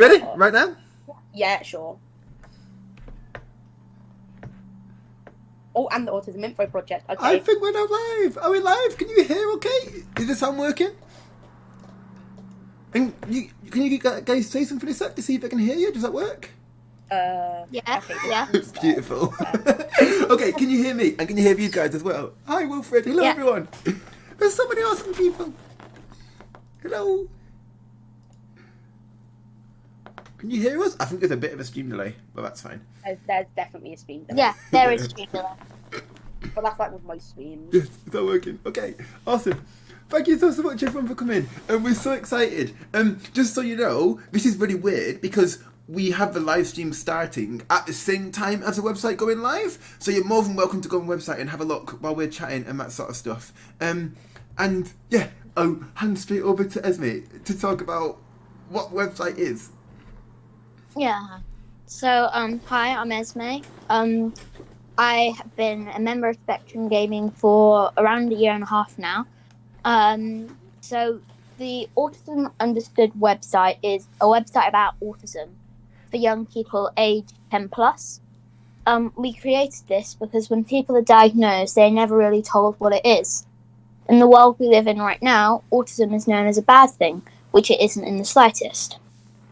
Ready? Right now? Yeah, sure. Oh, and the Autism Info Project. Okay. I think we're now live. Are we live? Can you hear okay? Is the sound working? And can you guys say something a sec to see if I can hear you? Does that work? Yeah. Okay, Yeah. Beautiful. Okay, can you hear me? And can you hear you guys as well? Hi, Wilfred. Hello, Yeah. everyone. There's so many awesome people. Hello. Can you hear us? I think there's a bit of a stream delay, but that's fine. There's definitely a stream delay. Yeah, there is stream delay. But that's like with most streams. Yes, it's all working. Okay, awesome. Thank you so much, everyone, for coming. And we're so excited. Just so you know, this is really weird because we have the live stream starting at the same time as the website going live. So you're more than welcome to go on the website and have a look while we're chatting and that sort of stuff. And yeah, I'll hand straight over to Esme to talk about what website is. Yeah. So, hi, I'm Esme. I have been a member of Spectrum Gaming for around a year and a half now. So the Autism Understood website is a website about autism for young people aged 10 plus. We created this because when people are diagnosed, they're never really told what it is. In the world we live in right now, autism is known as a bad thing, which it isn't in the slightest.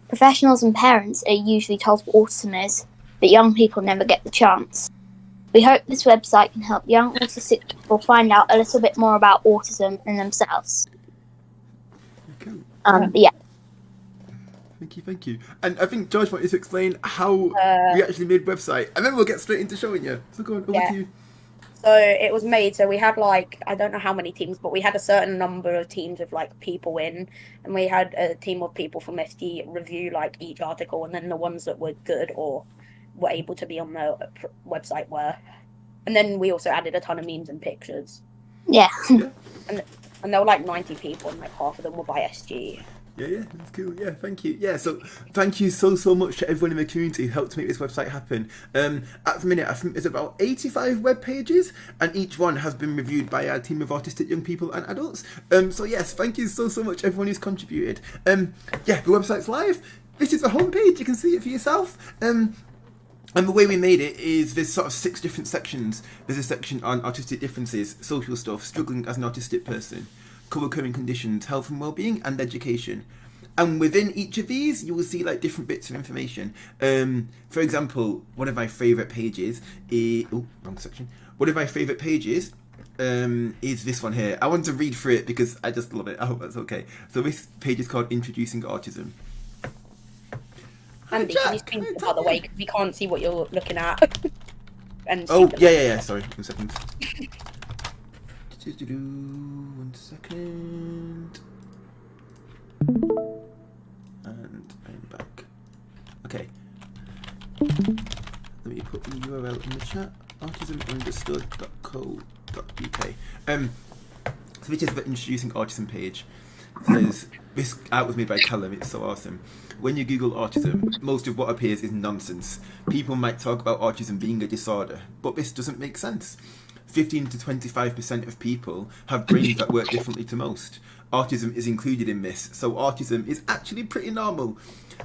Professionals and parents are usually told what autism is, but young people never get the chance. We hope this website can help young autistic people find out a little bit more about autism and themselves. Okay. Yeah. Thank you. And I think George wanted to explain how we actually made website, and then we'll get straight into showing you. So go on, over to you. So it was made, so we had like, I don't know how many teams, but we had a certain number of teams of like people in, and we had a team of people from SD review like each article, and then the ones that were good or were able to be on the website were. And then we also added a ton of memes and pictures. Yeah. And there were like 90 people, and like half of them were by SG. Yeah, that's cool. Yeah, thank you. Yeah, so thank you so much to everyone in the community who helped make this website happen. At the minute, I think there's about 85 web pages, and each one has been reviewed by our team of autistic young people and adults. So yes, thank you so much everyone who's contributed. Yeah, the website's live. This is the homepage. You can see it for yourself. And the way we made it is there's sort of 6 different sections. There's a section on autistic differences, social stuff, struggling as an autistic person, co-occurring conditions, health and well-being, and education. And within each of these, you will see like different bits of information. For example, one of my favourite pages is... Oh, wrong section. One of my favourite pages is this one here. I want to read through it because I just love it. I hope that's okay. So this page is called Introducing Autism. Andy, can you screen the other way? Because we can't see what you're looking at. And Yeah. Sorry, 1 second. 1 second. And I'm back. Okay. Let me put the URL in the chat. autismunderstood.co.uk. So this is the Introducing Autism page. It says, this art was made by Callum, it's so awesome. When you Google autism, most of what appears is nonsense. People might talk about autism being a disorder, but this doesn't make sense. 15 to 25% of people have brains that work differently to most. Autism is included in this, so autism is actually pretty normal.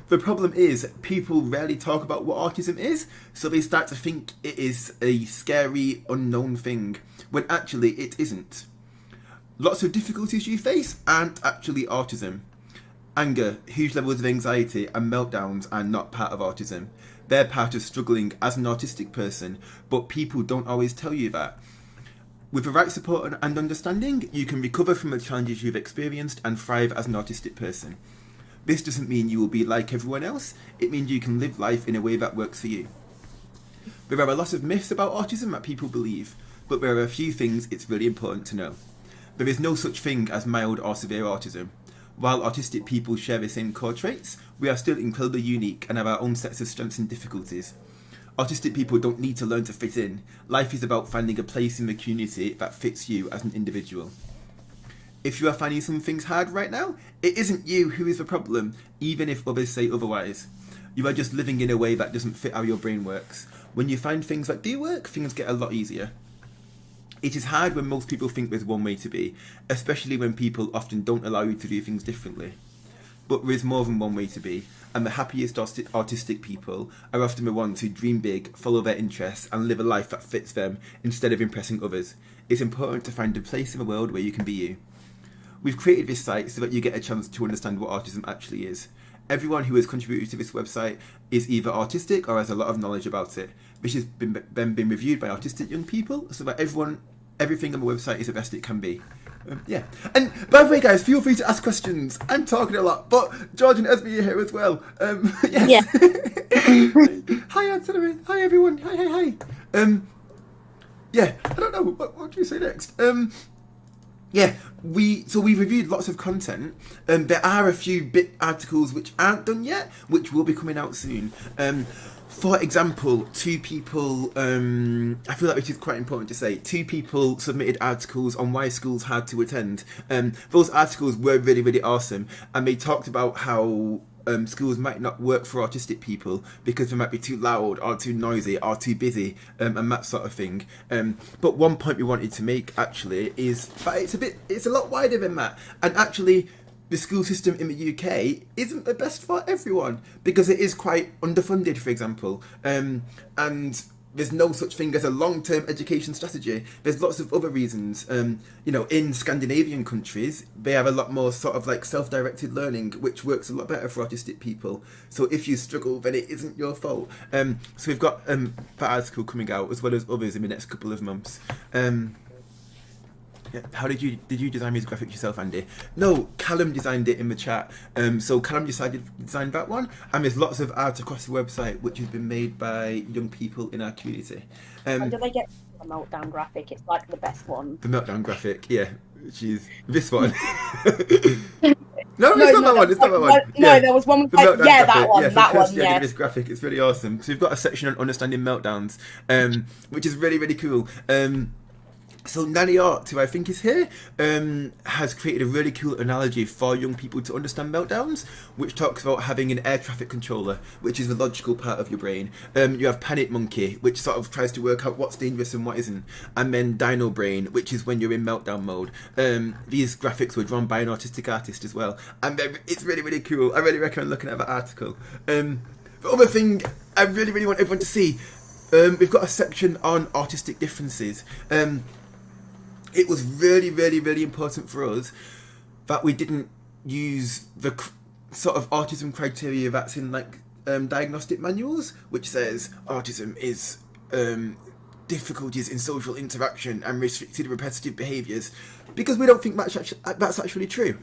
The problem is, people rarely talk about what autism is, so they start to think it is a scary, unknown thing, when actually it isn't. Lots of difficulties you face aren't actually autism. Anger, huge levels of anxiety, and meltdowns are not part of autism. They're part of struggling as an autistic person, but people don't always tell you that. With the right support and understanding, you can recover from the challenges you've experienced and thrive as an autistic person. This doesn't mean you will be like everyone else, it means you can live life in a way that works for you. There are a lot of myths about autism that people believe, but there are a few things it's really important to know. There is no such thing as mild or severe autism. While autistic people share the same core traits, we are still incredibly unique and have our own sets of strengths and difficulties. Autistic people don't need to learn to fit in. Life is about finding a place in the community that fits you as an individual. If you are finding some things hard right now, it isn't you who is the problem, even if others say otherwise. You are just living in a way that doesn't fit how your brain works. When you find things that do work, things get a lot easier. It is hard when most people think there's one way to be, especially when people often don't allow you to do things differently. but there is more than one way to be, and the happiest autistic people are often the ones who dream big, follow their interests, and live a life that fits them instead of impressing others. It's important to find a place in the world where you can be you. We've created this site so that you get a chance to understand what autism actually is. Everyone who has contributed to this website is either autistic or has a lot of knowledge about it. This has been reviewed by autistic young people, so that everything on the website is the best it can be. Yeah. And by the way, guys, feel free to ask questions. I'm talking a lot, but George and Esme are here as well. Yes. Yeah. Hi, Anthony. Hi, everyone. Hi. Yeah. I don't know. What do you say next? Yeah, we reviewed lots of content. There are a few bit articles which aren't done yet, which will be coming out soon. For example, two people, I feel like which is quite important to say, two people submitted articles on why school's hard to attend. Those articles were really, really awesome, and they talked about how schools might not work for autistic people because they might be too loud or too noisy or too busy, and that sort of thing. But one point we wanted to make actually is that it's a lot wider than that, and actually the school system in the UK isn't the best for everyone because it is quite underfunded, for example, and there's no such thing as a long-term education strategy. There's lots of other reasons. In Scandinavian countries, they have a lot more sort of like self-directed learning, which works a lot better for autistic people. So if you struggle, then it isn't your fault. So we've got that article coming out, as well as others in the next couple of months. How did you design these graphics yourself, Andy? No, Callum designed it in the chat. So Callum designed that one, and there's lots of art across the website which has been made by young people in our community. And do they get a meltdown graphic? It's like the best one. The meltdown graphic, yeah, which is this one. No, it's not that one. It's not that one. No, there was one. That one. That one. Yeah. This graphic, it's really awesome. So we've got a section on understanding meltdowns, which is really, really cool. So Nanny Art, who I think is here, has created a really cool analogy for young people to understand meltdowns, which talks about having an air traffic controller, which is the logical part of your brain. You have Panic Monkey, which sort of tries to work out what's dangerous and what isn't, and then Dino Brain, which is when you're in meltdown mode. These graphics were drawn by an autistic artist as well, and it's really, really cool. I really recommend looking at that article. The other thing I really, really want everyone to see, we've got a section on autistic differences. It was really, really, really important for us that we didn't use the sort of autism criteria that's in like diagnostic manuals, which says autism is difficulties in social interaction and restricted repetitive behaviours, because we don't think that's actually true.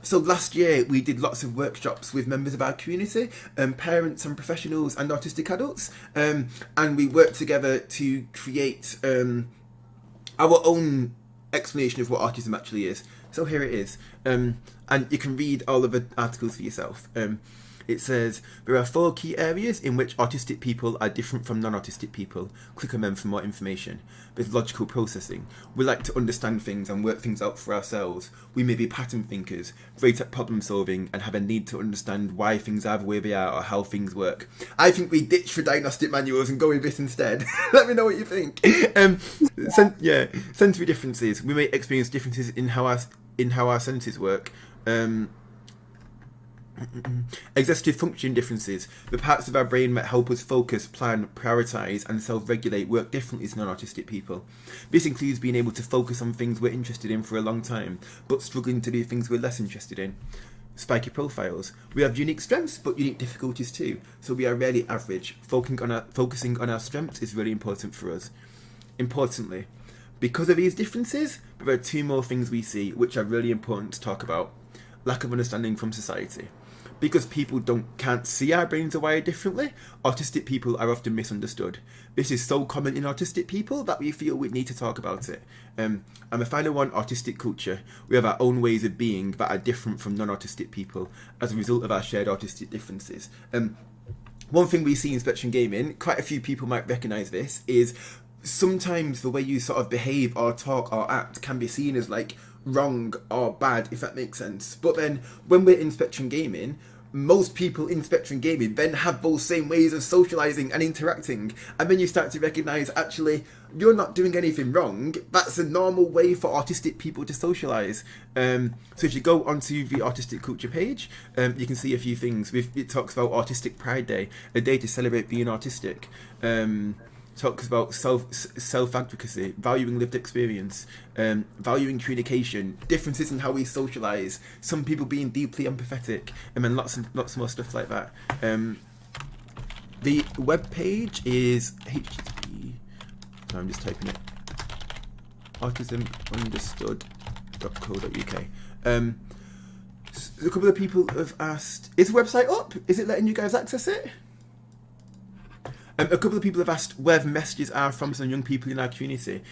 So last year we did lots of workshops with members of our community, parents and professionals and autistic adults, and we worked together to create our own explanation of what autism actually is. So here it is, and you can read all of the articles for yourself. It says, there are 4 key areas in which autistic people are different from non-autistic people. Click on them for more information. There's logical processing. We like to understand things and work things out for ourselves. We may be pattern thinkers, great at problem solving, and have a need to understand why things are the way they are or how things work. I think we ditch the diagnostic manuals and go with this instead. Let me know what you think. Sensory differences. We may experience differences in how our senses work. Executive function differences. The parts of our brain that help us focus, plan, prioritise and self-regulate work differently to non-autistic people. This includes being able to focus on things we're interested in for a long time, but struggling to do things we're less interested in. Spiky profiles. We have unique strengths, but unique difficulties too, so we are rarely average. Focusing on our strengths is really important for us. Importantly, because of these differences, there are 2 more things we see which are really important to talk about. Lack of understanding from society. Because people can't see our brains are wired differently, autistic people are often misunderstood. This is so common in autistic people that we feel we need to talk about it. And the final one, autistic culture. We have our own ways of being that are different from non-autistic people as a result of our shared autistic differences. One thing we see in Spectrum Gaming, quite a few people might recognise this, is sometimes the way you sort of behave or talk or act can be seen as like wrong or bad, if that makes sense. But then when we're in Spectrum Gaming, most people in Spectrum Gaming then have those same ways of socializing and interacting, and then you start to recognize, actually, you're not doing anything wrong. That's a normal way for autistic people to socialize. So if you go onto the Autistic Culture page, you can see a few things. It talks about Autistic Pride Day, a day to celebrate being autistic. Talks about self-advocacy, valuing lived experience, valuing communication, differences in how we socialise, some people being deeply empathetic, and then lots more stuff like that. The web page is http. I'm just typing it. autismunderstood.co.uk. A couple of people have asked, is the website up? Is it letting you guys access it? A couple of people have asked where the messages are from some young people in our community.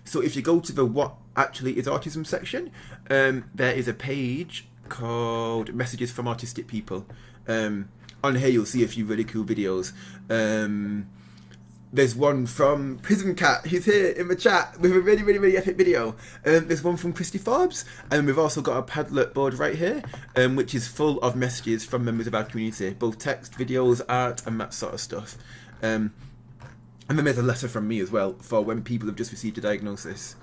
So if you go to the What Actually Is Autism section, there is a page called Messages from Autistic People. On here you'll see a few really cool videos. There's one from Prison Cat, who's here in the chat with a really, really, really epic video. There's one from Christy Forbes, and we've also got a Padlet board right here, which is full of messages from members of our community, both text, videos, art, and that sort of stuff. And then there's a letter from me as well for when people have just received a diagnosis.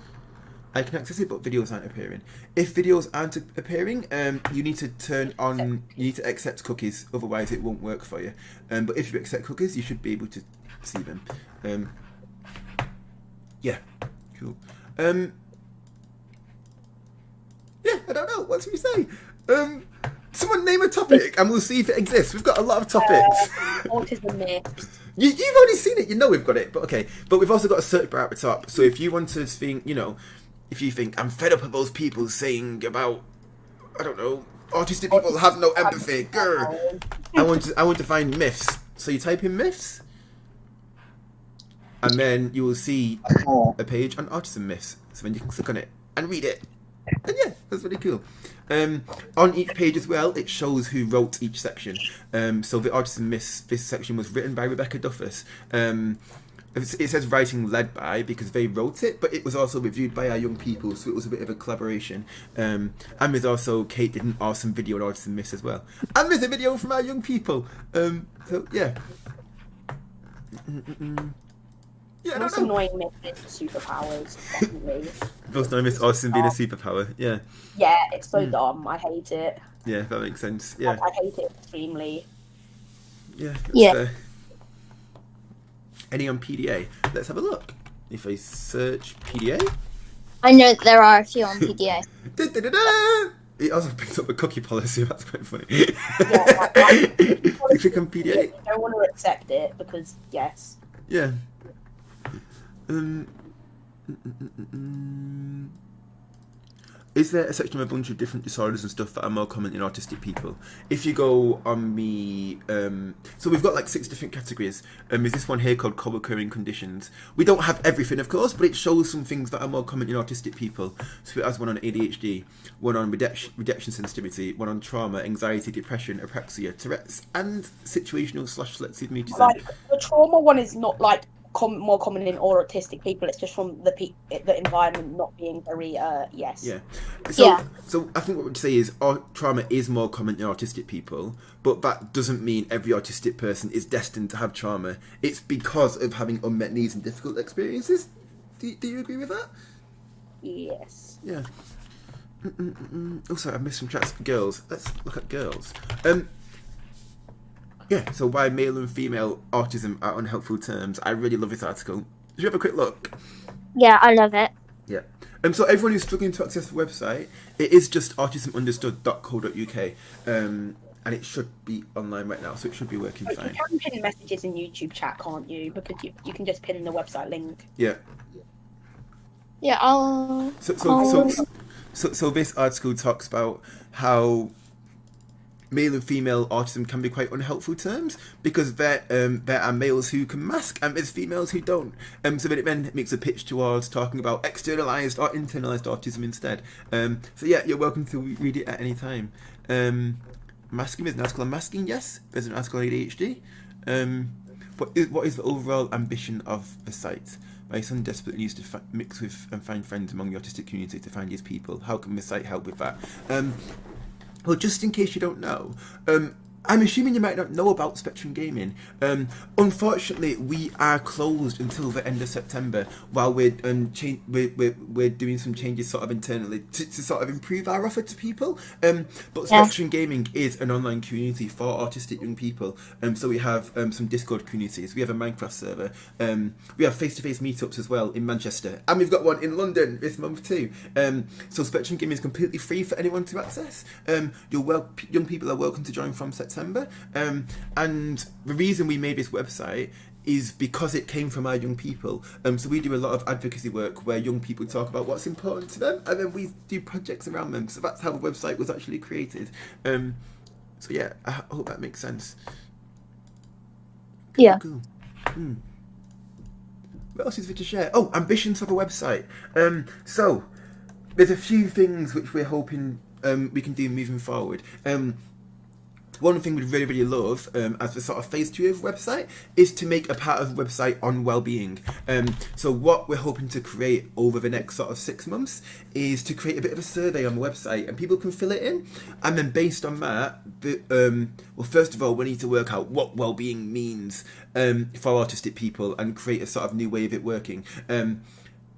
I can access it, but videos aren't appearing. If videos aren't appearing, you need to accept cookies, otherwise it won't work for you. But if you accept cookies, you should be able to see them. Yeah, cool. Yeah, I don't know. What should we say? Someone name a topic, and we'll see if it exists. We've got a lot of topics. Autism myths. You've already seen it. You know we've got it. But okay. But we've also got a search bar at the top. So if you want to think, if you think, I'm fed up of those people saying about, I don't know, autistic people have no empathy. Grr. I want to find myths. So you type in myths, and then you will see a page on autism myths. So then you can click on it and read it. And yeah, that's really cool. On each page as well, it shows who wrote each section. So the Autism Myths, this section was written by Rebecca Duffus. It says writing led by because they wrote it, but it was also reviewed by our young people, so it was a bit of a collaboration. And there's also Kate did an awesome video on Autism Myths as well. And there's a video from our young people. So yeah. Yeah, Most annoying myth is superpowers, definitely. Most annoying myth autism being a superpower, yeah. Yeah, it's so dumb. I hate it. Yeah, that makes sense. Yeah. I hate it extremely. Yeah. Yeah. Fair. Any on PDA? Let's have a look. If I search PDA. I know that there are a few on PDA. It also picks up a cookie policy. That's quite funny. Yeah, You click on PDA. I don't want to accept it because yes. Yeah. Is there a section of a bunch of different disorders and stuff that are more common in autistic people? If you go on the... so we've got like 6 different categories. There's this one here called co-occurring conditions. We don't have everything, of course, but it shows some things that are more common in autistic people. So it has one on ADHD, one on rejection sensitivity, one on trauma, anxiety, depression, apraxia, Tourette's, and situational/selective mutism. Like, the trauma one is not like more common in all autistic people. It's just from the environment not being very yes. Yeah. So I think what we'd say is trauma is more common in autistic people, but that doesn't mean every autistic person is destined to have trauma. It's because of having unmet needs and difficult experiences. Do you agree with that? Yes. Yeah. Also, I missed some chats. Girls. Let's look at girls. Yeah, so why male and female autism are unhelpful terms. I really love this article. Did you have a quick look? Yeah, I love it. Yeah. So everyone who's struggling to access the website, it is just autismunderstood.co.uk. And it should be online right now, so it should be working fine. You can pin messages in YouTube chat, can't you? Because you can just pin the website link. Yeah. Yeah, I'll... So this article talks about how male and female autism can be quite unhelpful terms because there are males who can mask and there's females who don't. So then it makes a pitch towards talking about externalized or internalized autism instead. So yeah, you're welcome to read it at any time. Masking, there's an article on masking, yes. There's an article on ADHD. What is the overall ambition of the site? My son desperately needs to mix with and find friends among the autistic community to find his people. How can the site help with that? Well, just in case you don't know, I'm assuming you might not know about Spectrum Gaming. Unfortunately, we are closed until the end of September while we're doing some changes sort of internally to sort of improve our offer to people. But Spectrum Gaming is an online community for autistic young people. So we have some Discord communities. We have a Minecraft server. We have face-to-face meetups as well in Manchester, and we've got one in London this month too. So Spectrum Gaming is completely free for anyone to access. Young people are welcome to join from September. And the reason we made this website is because it came from our young people. So we do a lot of advocacy work where young people talk about what's important to them, and then we do projects around them. So that's how the website was actually created. So yeah, I hope that makes sense. Yeah. Cool. What else is there to share? Oh, ambitions for the website. So there's a few things which we're hoping we can do moving forward. One thing we'd really, really love as the sort of phase 2 of the website is to make a part of the website on well-being. So what we're hoping to create over the next sort of 6 months is to create a bit of a survey on the website, and people can fill it in. And then based on that, well, first of all, we need to work out what well-being means for autistic people and create a sort of new way of it working.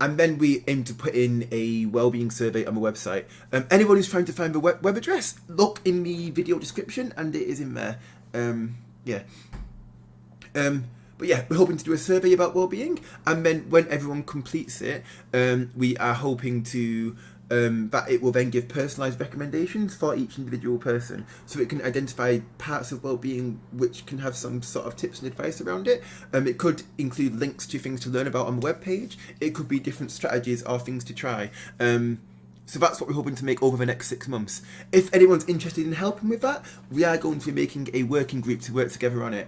And then we aim to put in a wellbeing survey on the website. Anyone who's trying to find the web address, look in the video description and it is in there. Yeah. But yeah, we're hoping to do a survey about wellbeing, and then when everyone completes it, we are hoping to that it will then give personalised recommendations for each individual person, so it can identify parts of well-being which can have some sort of tips and advice around it. It could include links to things to learn about on the webpage. It could be different strategies or things to try. So that's what we're hoping to make over the next 6 months. If anyone's interested in helping with that, we are going to be making a working group to work together on it.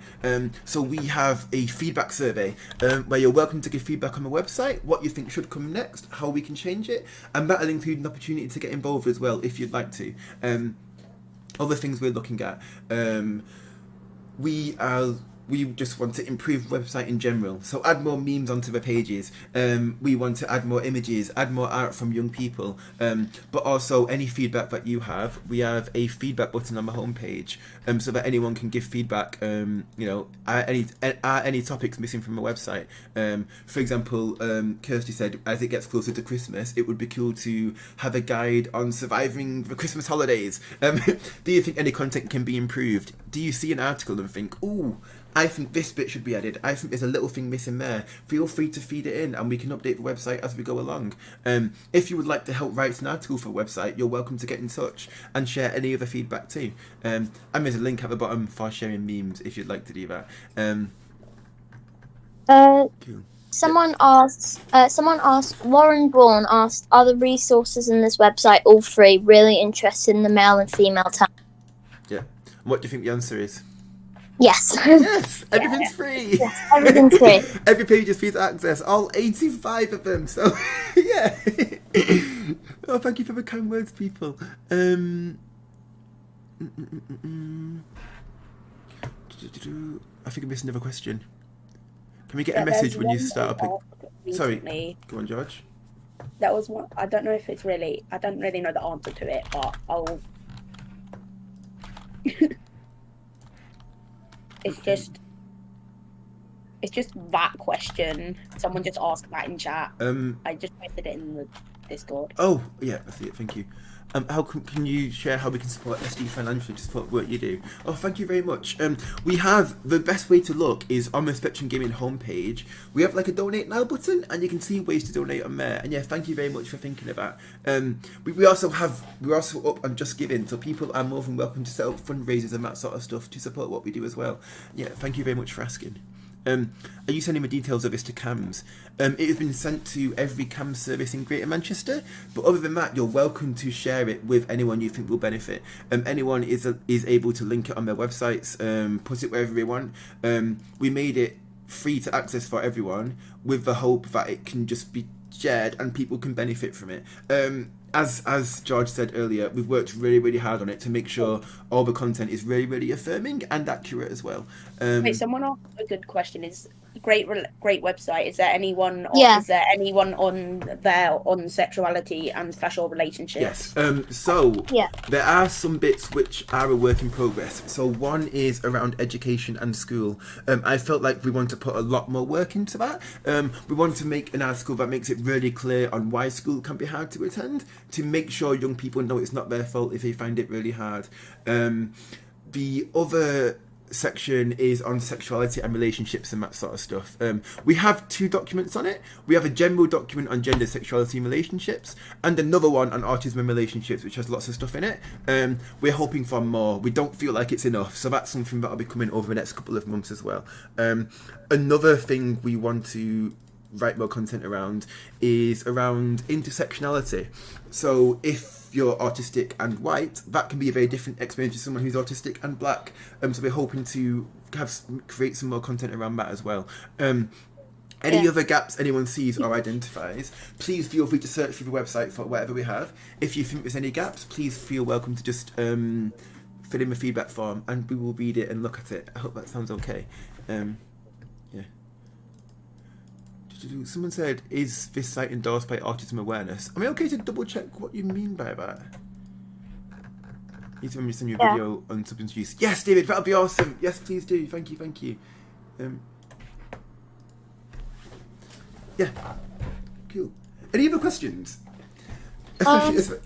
So we have a feedback survey where you're welcome to give feedback on the website, what you think should come next, how we can change it, and that'll include an opportunity to get involved as well if you'd like to. Other things we're looking at. We just want to improve the website in general. So add more memes onto the pages. We want to add more images, add more art from young people. But also any feedback that you have, we have a feedback button on the homepage, so that anyone can give feedback. Are any topics missing from the website? For example, Kirsty said, as it gets closer to Christmas, it would be cool to have a guide on surviving the Christmas holidays. Do you think any content can be improved? Do you see an article and think, ooh, I think this bit should be added. I think there's a little thing missing there. Feel free to feed it in and we can update the website as we go along. If you would like to help write an article for the website, you're welcome to get in touch and share any other feedback too. And there's a link at the bottom for sharing memes if you'd like to do that. Cool. Someone asked, Warren Braun asked, are the resources in this website all free? Really interested in the male and female talent. Yeah. What do you think the answer is? Yes. Yes, everything's free. Yes, everything's free. Every page is free to access, all 85 of them. So, yeah. Oh, thank you for the kind words, people. I think I missed another question. Can we get a message when you start up? Sorry, go on, George. That was one. I don't know if it's really. I don't really know the answer to it, but I'll. It's just that question. Someone just asked that in chat. I just posted it in the Discord. Oh, yeah, I see it. Thank you. How can you share how we can support SD financially to support what you do? Oh, thank you very much. We have, the best way to look is on the Spectrum Gaming homepage. We have like a donate now button, and you can see ways to donate on there. And yeah, thank you very much for thinking of that. We're also up on Just Giving, so people are more than welcome to set up fundraisers and that sort of stuff to support what we do as well. Yeah, thank you very much for asking. Are you sending the details of this to CAMS? It has been sent to every CAMS service in Greater Manchester, but other than that, you're welcome to share it with anyone you think will benefit. Anyone is able to link it on their websites, put it wherever they want. We made it free to access for everyone with the hope that it can just be shared and people can benefit from it. As George said earlier, we've worked really, really hard on it to make sure all the content is really, really affirming and accurate as well. Wait, someone asked a good question. great website. Is there anyone? Yeah. Is there anyone on there on sexuality and special relationships? Yes. So Yeah. there are some bits which are a work in progress. So one is around education and school. I felt like we want to put a lot more work into that. We want to make an article that makes it really clear on why school can be hard to attend, to make sure young people know it's not their fault if they find it really hard. The other section is on sexuality and relationships and that sort of stuff. We have 2 documents on it. We have a general document on gender, sexuality and relationships, and another one on autism and relationships, which has lots of stuff in it. We're hoping for more. We don't feel like it's enough, so that's something that'll be coming over the next couple of months as well. Another thing we want to write more content around is around intersectionality. So if you're autistic and white, that can be a very different experience to someone who's autistic and black. So we're hoping to create some more content around that as well. Any other gaps anyone sees or identifies, please feel free to search through the website for whatever we have. If you think there's any gaps, please feel welcome to just fill in the feedback form and we will read it and look at it. I hope that sounds okay. Someone said, is this site endorsed by Autism Awareness? Am I okay to double check what you mean by that? Need to remember to send you a video on substance use. Yes, David, that'll be awesome. Yes, please do. Thank you. Yeah, cool. Any other questions?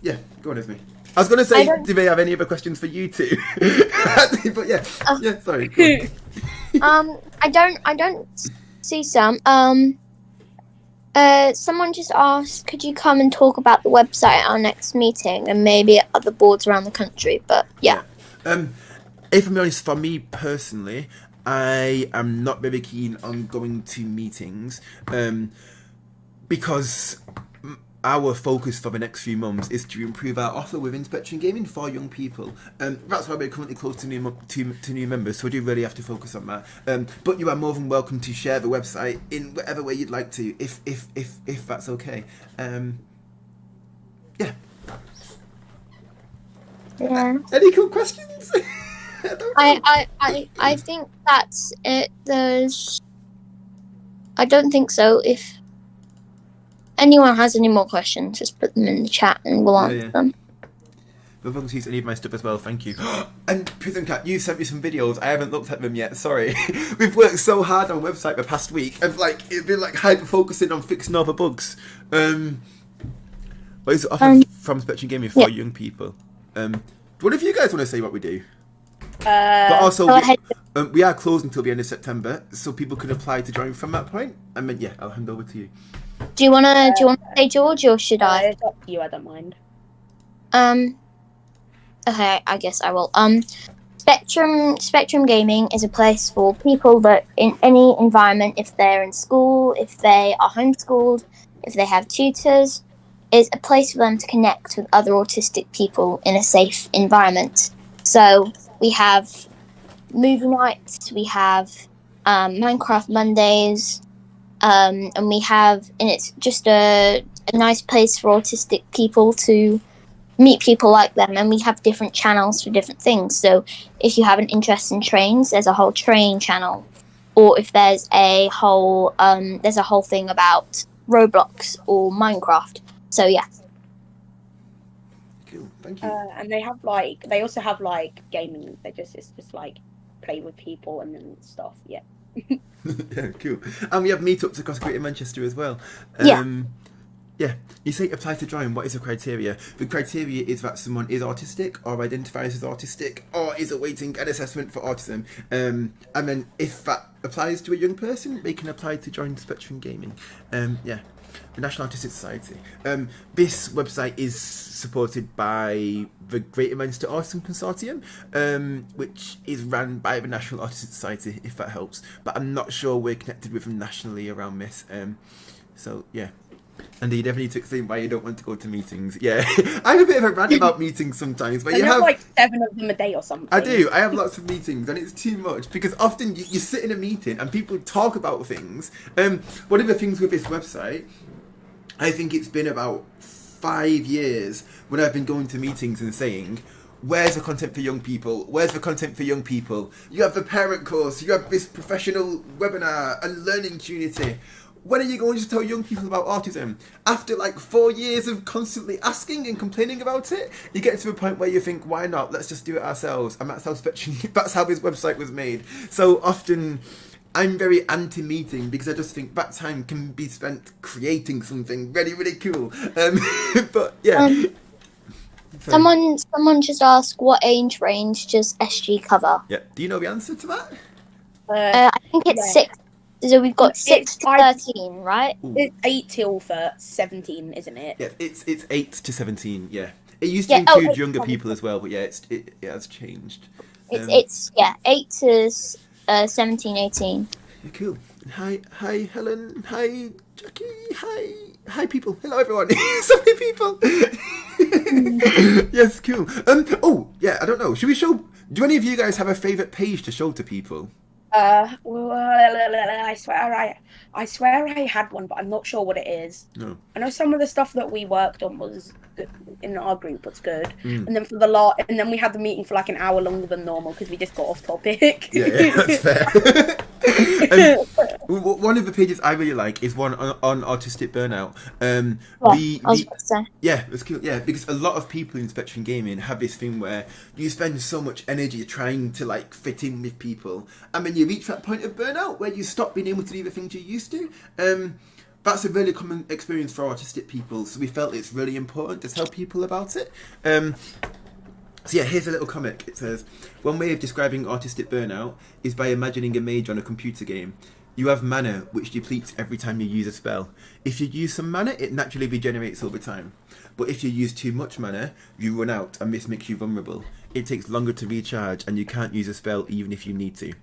Yeah, go on, Esme. I was going to say, do they have any other questions for you too? But yeah, sorry. I don't see some. Someone just asked, could you come and talk about the website at our next meeting and maybe at other boards around the country? But yeah. If I'm honest, for me personally, I am not very keen on going to meetings because our focus for the next few months is to improve our offer within Spectrum Gaming for young people. That's why we're currently close to new members, so we do really have to focus on that. But you are more than welcome to share the website in whatever way you'd like to, if that's okay. Yeah. Any cool questions? I think that's it. I don't think so. If anyone has any more questions, just put them in the chat and we'll answer them. As long as you any of my stuff as well, thank you. And Prison Cat, you sent me some videos. I haven't looked at them yet. Sorry. We've worked so hard on the website the past week, and it's been hyper focusing on fixing all the bugs. What is it offer from Spectrum Gaming for young people? What if you guys want to say what we do? But also, we are closed until the end of September, so people can apply to join from that point. And then, I'll hand over to you. Do you want to say George or should I? It's up to you. I don't mind. Okay, I guess I will. Spectrum Gaming is a place for people that in any environment, if they're in school, if they are homeschooled, if they have tutors, is a place for them to connect with other autistic people in a safe environment. So we have movie nights, we have Minecraft Mondays, and it's just a nice place for autistic people to meet people like them, and we have different channels for different things. So if you have an interest in trains, there's a whole train channel, or if there's a whole thing about Roblox or Minecraft. So yeah. Cool, thank you. And they also have gaming. It's just play with people and then stuff. Yeah. Yeah, cool. And we have meetups across Greater Manchester as well. Yeah, you say apply to join. What is the criteria? The criteria is that someone is autistic or identifies as autistic or is awaiting an assessment for autism. And then if that applies to a young person, they can apply to join Spectrum Gaming. The National Autistic Society. This website is supported by the Greater Manchester Autism Consortium, which is run by the National Autistic Society, if that helps. But I'm not sure we're connected with them nationally around this. So, yeah. And you definitely need to explain why you don't want to go to meetings. Yeah, I have a bit of a rant about meetings sometimes. But you have 7 of them a day or something. I do. I have lots of meetings, and it's too much because often you sit in a meeting and people talk about things. One of the things with this website, I think it's been about 5 years when I've been going to meetings and saying, where's the content for young people? Where's the content for young people? You have the parent course, you have this professional webinar and learning community. When are you going to tell young people about autism? After like 4 years of constantly asking and complaining about it, you get to a point where you think, why not? Let's just do it ourselves. And that's how this website was made. So often I'm very anti-meeting because I just think that time can be spent creating something really, really cool. But yeah. Someone just asked, what age range does SG cover? Yeah. Do you know the answer to that? I think it's 6. So we've got 6 to 13, right? It's 8 till 17, isn't it? Yeah, it's 8 to 17. Yeah, it used to include younger people as well, but yeah, it has changed. It's 8 to 17, 18. Yeah, cool. Hi Helen. Hi Jackie. Hi people. Hello everyone. So many people. Yes, cool. Oh yeah, I don't know. Should we show? Do any of you guys have a favourite page to show to people? I swear I had one, but I'm not sure what it is. No. I know some of the stuff that we worked on was good, in our group was good, Mm. and then and then we had the meeting for like an hour longer than normal because we just got off topic. Yeah, that's fair. One of the pages I really like is one on autistic burnout. I was about to say. Yeah, it's cool. Yeah, because a lot of people in Spectrum Gaming have this thing where you spend so much energy trying to like fit in with people, and then you reach that point of burnout where you stop being able to do the things you used to. That's a really common experience for autistic people, so we felt it's really important to tell people about it. So yeah, here's a little comic. It says, one way of describing autistic burnout is by imagining a mage on a computer game. You have mana, which depletes every time you use a spell. If you use some mana, it naturally regenerates over time. But if you use too much mana, you run out, and this makes you vulnerable. It takes longer to recharge, and you can't use a spell even if you need to.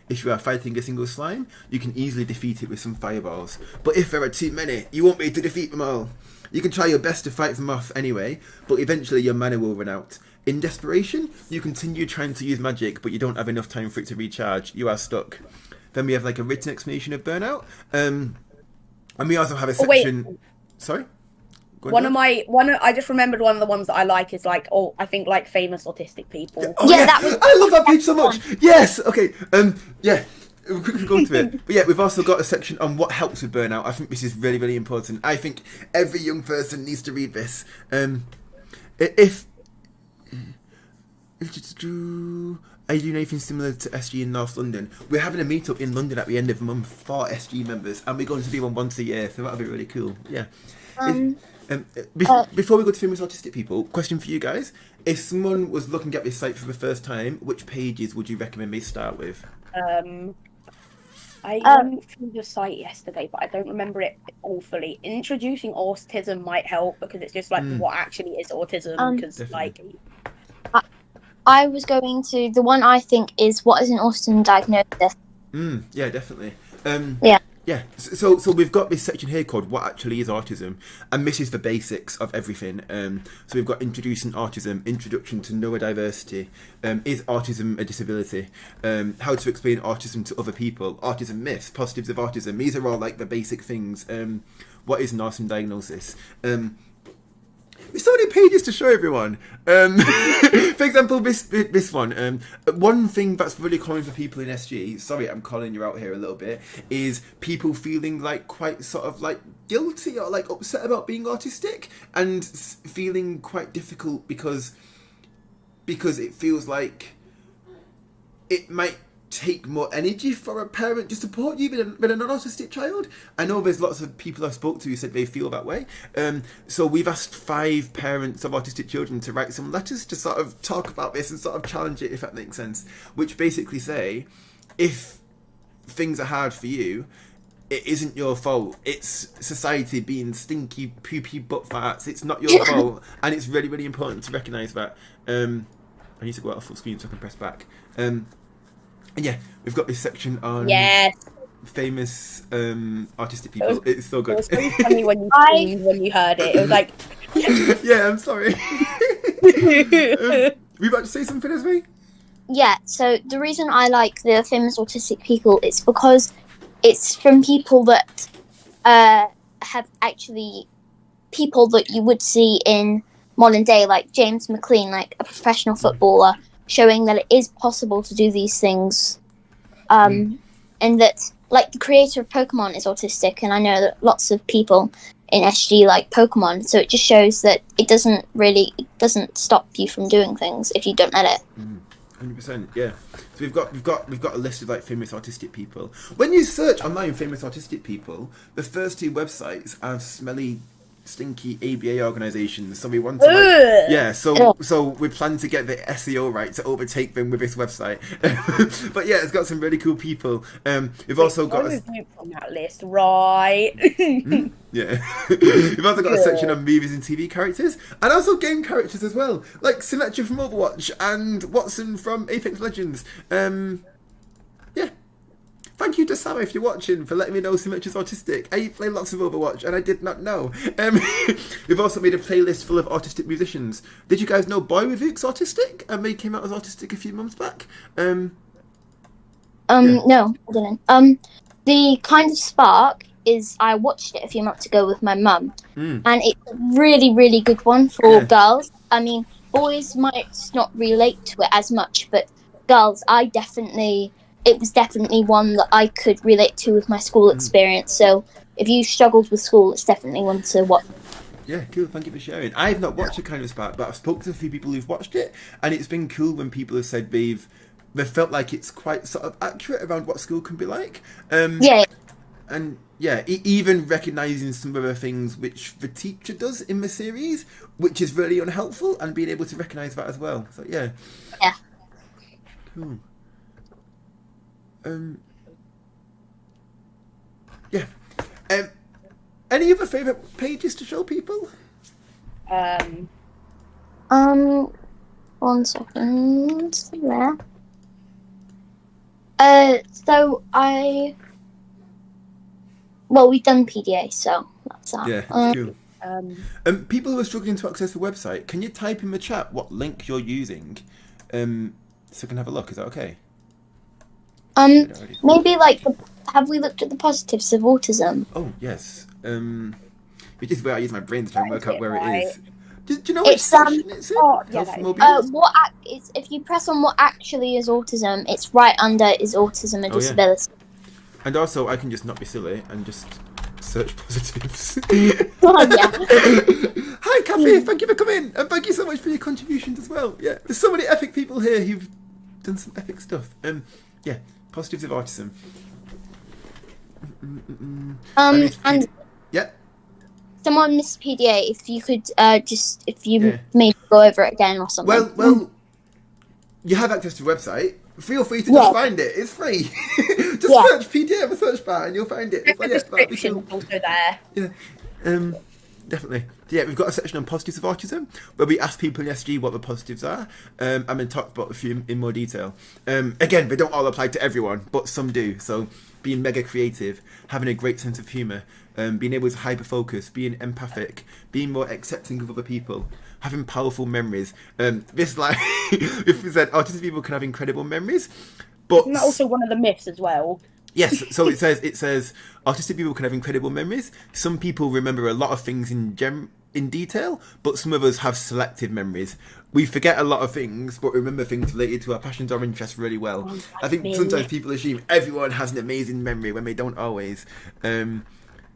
If you are fighting a single slime, you can easily defeat it with some fireballs. But if there are too many, you won't be able to defeat them all. You can try your best to fight them off anyway, but eventually your mana will run out. In desperation, you continue trying to use magic, but you don't have enough time for it to recharge. You are stuck. Then we have like a written explanation of burnout. And we also have a section... Sorry? I just remembered one of the ones that I like is like, I think like famous autistic people. Oh, yeah, I love that page so much. Yes, okay. Yeah, we'll quickly go into it. But yeah, we've also got a section on what helps with burnout. I think this is really, really important. I think every young person needs to read this. Are you doing anything similar to SG in North London? We're having a meetup in London at the end of the month for SG members, and we're going to do one once a year, so that'll be really cool. Yeah. Before we go to famous autistic people, question for you guys: if someone was looking at this site for the first time, which pages would you recommend they start with? I went through the site yesterday, but I don't remember it awfully. Introducing autism might help because it's just like what actually is autism. Because I was going to the one I think is what is an autism diagnosis. Yeah, definitely. Yeah. So we've got this section here called "What Actually Is Autism," and this is the basics of everything. So we've got introducing autism, introduction to neurodiversity, is autism a disability, how to explain autism to other people, autism myths, positives of autism. These are all like the basic things. What is an autism diagnosis? There's so many pages to show everyone. For example, this one. One thing that's really common for people in SG, sorry I'm calling you out here a little bit, is people feeling like quite sort of like guilty or like upset about being autistic and feeling quite difficult because it feels like it might take more energy for a parent to support you than a non-autistic child. I know there's lots of people I spoke to who said they feel that way. So we've asked 5 parents of autistic children to write some letters to sort of talk about this and sort of challenge it, if that makes sense, which basically say, if things are hard for you, it isn't your fault. It's society being stinky, poopy butt farts. It's not your fault. And it's really, really important to recognise that. I need to go out of full screen so I can press back. And yeah, we've got this section on famous autistic people. It's so good. It was so funny when you heard it. It was like... Yeah, I'm sorry. Were you about to say something, Esme? Yeah, so the reason I like the famous autistic people is because it's from people that have actually... people that you would see in modern day, like James McLean, like a professional footballer, showing that it is possible to do these things, and that like the creator of Pokemon is autistic, and I know that lots of people in SG like Pokemon, so it just shows that it doesn't stop you from doing things if you don't let it. 100%, yeah. So we've got a list of like famous autistic people. When you search online famous autistic people, the first two websites are smelly, stinky ABA organisations. So we want to so we plan to get the SEO right to overtake them with this website. But yeah, it's got some really cool people. We've also got on that list, right? Yeah. We've also got a section on movies and TV characters, and also game characters as well, like Symmetra from Overwatch and Watson from Apex Legends. Yeah. Thank you to Sam, if you're watching, for letting me know Symmetra's autistic. I play lots of Overwatch, and I did not know. We've also made a playlist full of autistic musicians. Did you guys know Boy with Luke's autistic? And he came out as autistic a few months back. No, I didn't. The Kind of Spark is, I watched it a few months ago with my mum, and it's a really, really good one for girls. I mean, boys might not relate to it as much, but girls, it was definitely one that I could relate to with my school experience. So if you struggled with school, it's definitely one to watch. Yeah, cool. Thank you for sharing. I've not watched A Kind of Spark, but I've spoken to a few people who've watched it, and it's been cool when people have said they've felt like it's quite sort of accurate around what school can be like. And yeah, even recognising some of the things which the teacher does in the series, which is really unhelpful, and being able to recognise that as well. So yeah. Yeah. Cool. Yeah. Any other favourite pages to show people? 1 second. There. We've done PDA, so that's that. Yeah, that's cool. People who are struggling to access the website, can you type in the chat what link you're using, so I can have a look? Is that okay? Maybe have we looked at the positives of autism? Oh yes. Which is where I use my brain to try and work out where it is. Do you know which section it's in? If you press on what actually is autism, it's right under is autism a disability. Yeah. And also, I can just not be silly and just search positives. Hi, Kathy. Thank you for coming, and thank you so much for your contributions as well. Yeah, there's so many epic people here who've done some epic stuff. Yeah, positives of autism. And yeah. Someone missed PDA. If you could maybe go over it again or something. Well, you have access to the website. Feel free to just find it. It's free. Search PDA in the search bar and you'll find it. The description also there. Yeah. Definitely. Yeah, we've got a section on positives of autism where we ask people in SG what the positives are. I'm going to talk about a few in more detail. Again, they don't all apply to everyone, but some do. So being mega creative, having a great sense of humour, being able to hyper-focus, being empathic, being more accepting of other people, having powerful memories. If we said autistic people can have incredible memories, but isn't that also one of the myths as well? Yes, so it says autistic people can have incredible memories. Some people remember a lot of things in detail, but some of us have selective memories. We forget a lot of things, but remember things related to our passions or interests really well. I think sometimes people assume everyone has an amazing memory when they don't always.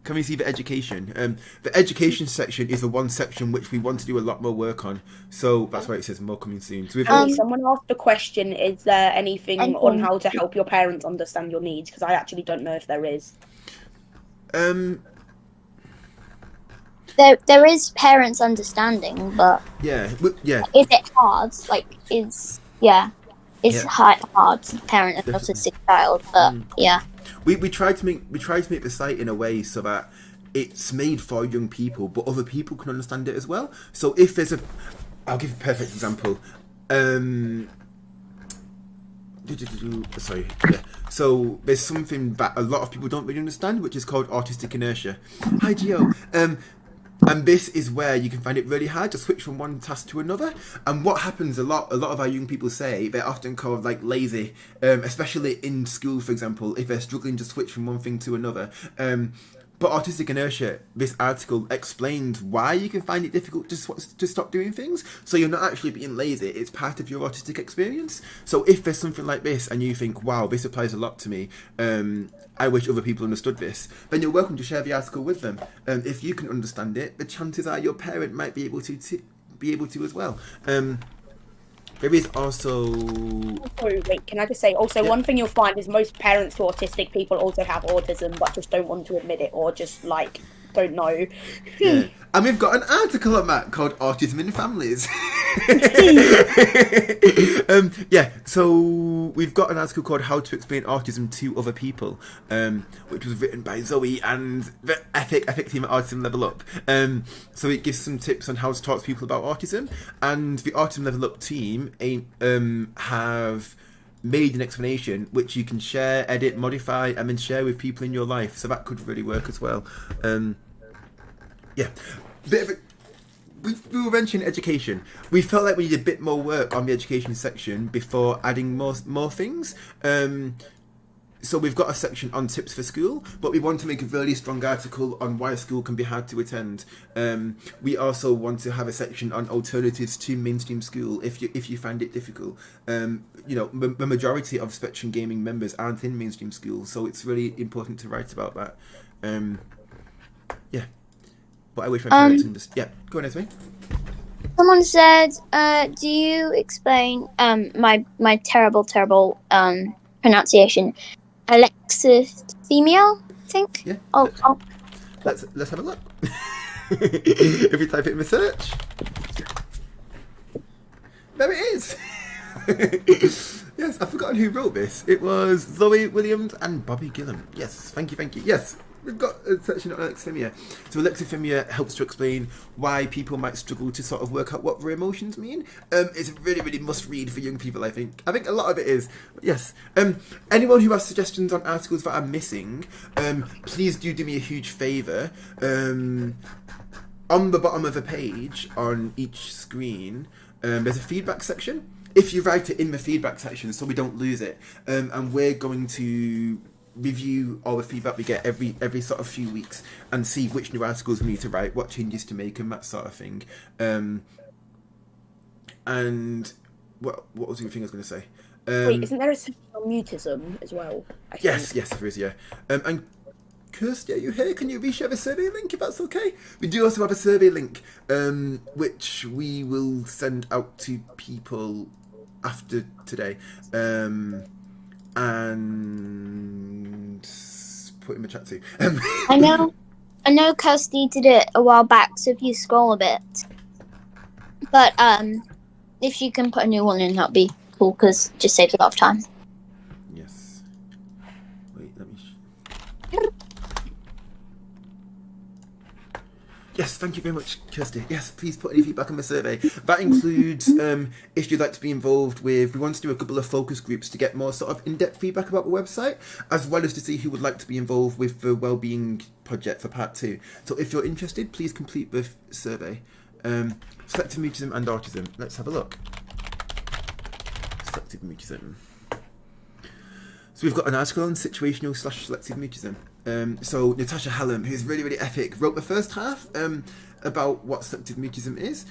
Can we see the education? The education section is the one section which we want to do a lot more work on. So that's why it says more coming soon. So someone asked the question, is there anything on how to help your parents understand your needs? Because I actually don't know if there is. There is parents understanding, but yeah. Is it hard? It's hard to parent an autistic child, but yeah. We tried to make the site in a way so that it's made for young people, but other people can understand it as well. So if there's I'll give a perfect example. So there's something that a lot of people don't really understand, which is called autistic inertia. Hi, Gio. And this is where you can find it really hard to switch from one task to another. And what happens a lot of our young people say, they're often called lazy, especially in school, for example, if they're struggling to switch from one thing to another. but Autistic Inertia, this article explains why you can find it difficult to stop doing things. So you're not actually being lazy, it's part of your autistic experience. So if there's something like this and you think, wow, this applies a lot to me, I wish other people understood this, then you're welcome to share the article with them. If you can understand it, the chances are your parent might be able to as well. There is also... Oh, wait, can I just say, also, one thing you'll find is most parents to autistic people also have autism, but just don't want to admit it, or just, like, don't know. Yeah. And we've got an article on that called Autism in Families. So we've got an article called How to Explain Autism to Other People, which was written by Zoe and the epic team at Autism Level Up. So it gives some tips on how to talk to people about autism, and the Autism Level Up team have made an explanation which you can share, edit, modify, and then share with people in your life. So that could really work as well. We were mentioning education. We felt like we needed a bit more work on the education section before adding more things. So we've got a section on tips for school, but we want to make a really strong article on why school can be hard to attend. We also want to have a section on alternatives to mainstream school if you find it difficult. The majority of Spectrum Gaming members aren't in mainstream school, so it's really important to write about that. But I wish my parents understood. Yeah, go on, Esme. Someone said, do you explain my terrible pronunciation, alexithymia, I think? Yeah. Oh. Let's have a look. If you type it in the search. There it is. Yes, I've forgotten who wrote this. It was Zoe Williams and Bobby Gillam. Yes, thank you. Yes. We've got a section on alexithymia. So alexithymia helps to explain why people might struggle to sort of work out what their emotions mean. It's a really, really must read for young people, I think. I think a lot of it is. But yes. Anyone who has suggestions on articles that I'm missing, please do me a huge favour. On the bottom of the page, on each screen, there's a feedback section. If you write it in the feedback section so we don't lose it, and we're going to review all the feedback we get every sort of few weeks and see which new articles we need to write, what changes to make, and that sort of thing. And what was the other thing I was going to say? Wait, isn't there a section on mutism as well? Yes, there is, yeah. And Kirsty, are you here? Can you reshare the survey link if that's okay? We do also have a survey link, which we will send out to people after today. And put in the chat too. I know Kirsty did it a while back, so if you scroll a bit. But if you can put a new one in, that'd be cool, because it just saves a lot of time. Yes. Wait, let me... Yes, thank you very much, Kirsty. Yes, please put any feedback on the survey. That includes if you'd like to be involved with... We want to do a couple of focus groups to get more sort of in-depth feedback about the website, as well as to see who would like to be involved with the wellbeing project for part 2. So if you're interested, please complete the survey. Selective mutism and autism. Let's have a look. Selective mutism. So we've got an article on situational/selective mutism. So Natasha Hallam, who's really, really epic, wrote the first half about what selective mutism is.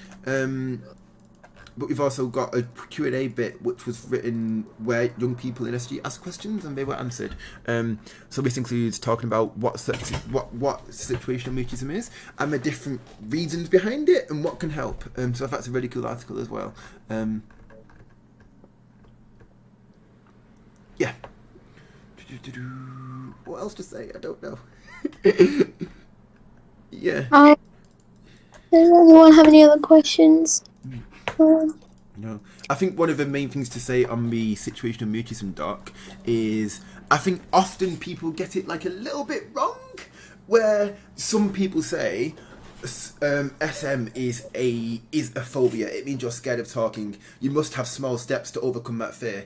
But we've also got a Q&A bit which was written where young people in SG asked questions and they were answered. So this includes talking about what situational mutism is and the different reasons behind it and what can help. So that's a really cool article as well. Yeah. What else to say? I don't know. Yeah. Does anyone have any other questions? No. I think one of the main things to say on the situational mutism doc is I think often people get it like a little bit wrong, where some people say SM is a phobia. It means you're scared of talking. You must have small steps to overcome that fear.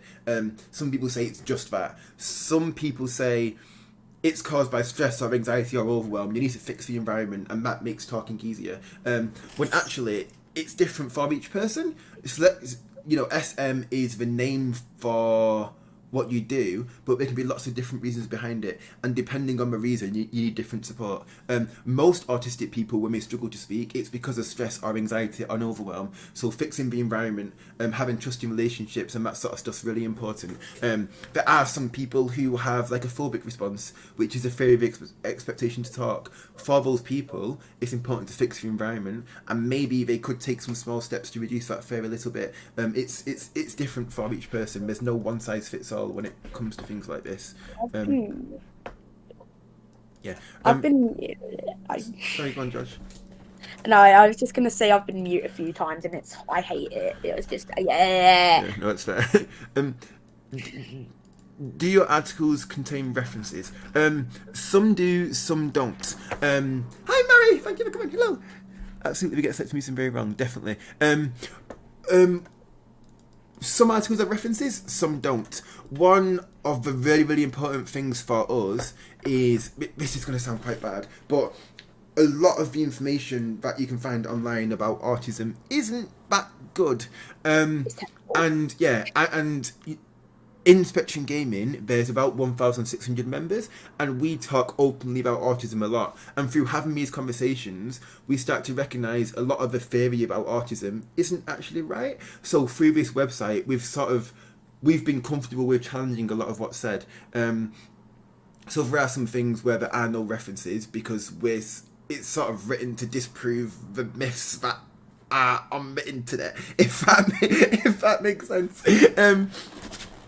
Some people say it's just that. Some people say it's caused by stress or anxiety or overwhelm. You need to fix the environment, and that makes talking easier. When actually it's different for each person. SM is the name for what you do, but there can be lots of different reasons behind it, and depending on the reason, you need different support. Most autistic people, when they struggle to speak, it's because of stress or anxiety or overwhelm. So fixing the environment, having trusting relationships, and that sort of stuff's really important. There are some people who have like a phobic response, which is a fear of expectation to talk. For those people, it's important to fix the environment, and maybe they could take some small steps to reduce that fear a little bit. It's different for each person. There's no one size fits all when it comes to things like this. Yeah. Sorry, go on, Josh. No, I was just gonna say I've been mute a few times and I hate it. It was just Yeah, no, it's fair. Do your articles contain references? Some do, some don't. Hi, Mary. Thank you for coming. Hello. Absolutely, we get set to something very wrong. Definitely. Some articles have references, some don't. One of the really, really important things for us is, this is going to sound quite bad, but a lot of the information that you can find online about autism isn't that good. And yeah, and in Spectrum Gaming, there's about 1,600 members, and we talk openly about autism a lot. And through having these conversations, we start to recognise a lot of the theory about autism isn't actually right. So through this website, we've been comfortable with challenging a lot of what's said. So there are some things where there are no references because it's sort of written to disprove the myths that are on the internet, if that makes sense.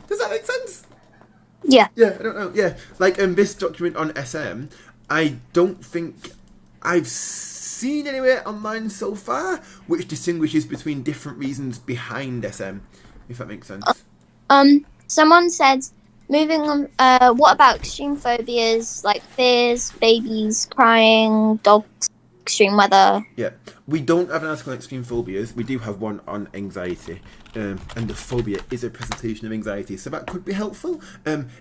Does that make sense? Yeah. Yeah, I don't know. Yeah, like this document on SM, I don't think I've seen anywhere online so far which distinguishes between different reasons behind SM, if that makes sense. Someone said, moving on, what about extreme phobias like fears, babies, crying, dogs, extreme weather? Yeah, we don't have an article on extreme phobias. We do have one on anxiety. And the phobia is a presentation of anxiety, so that could be helpful.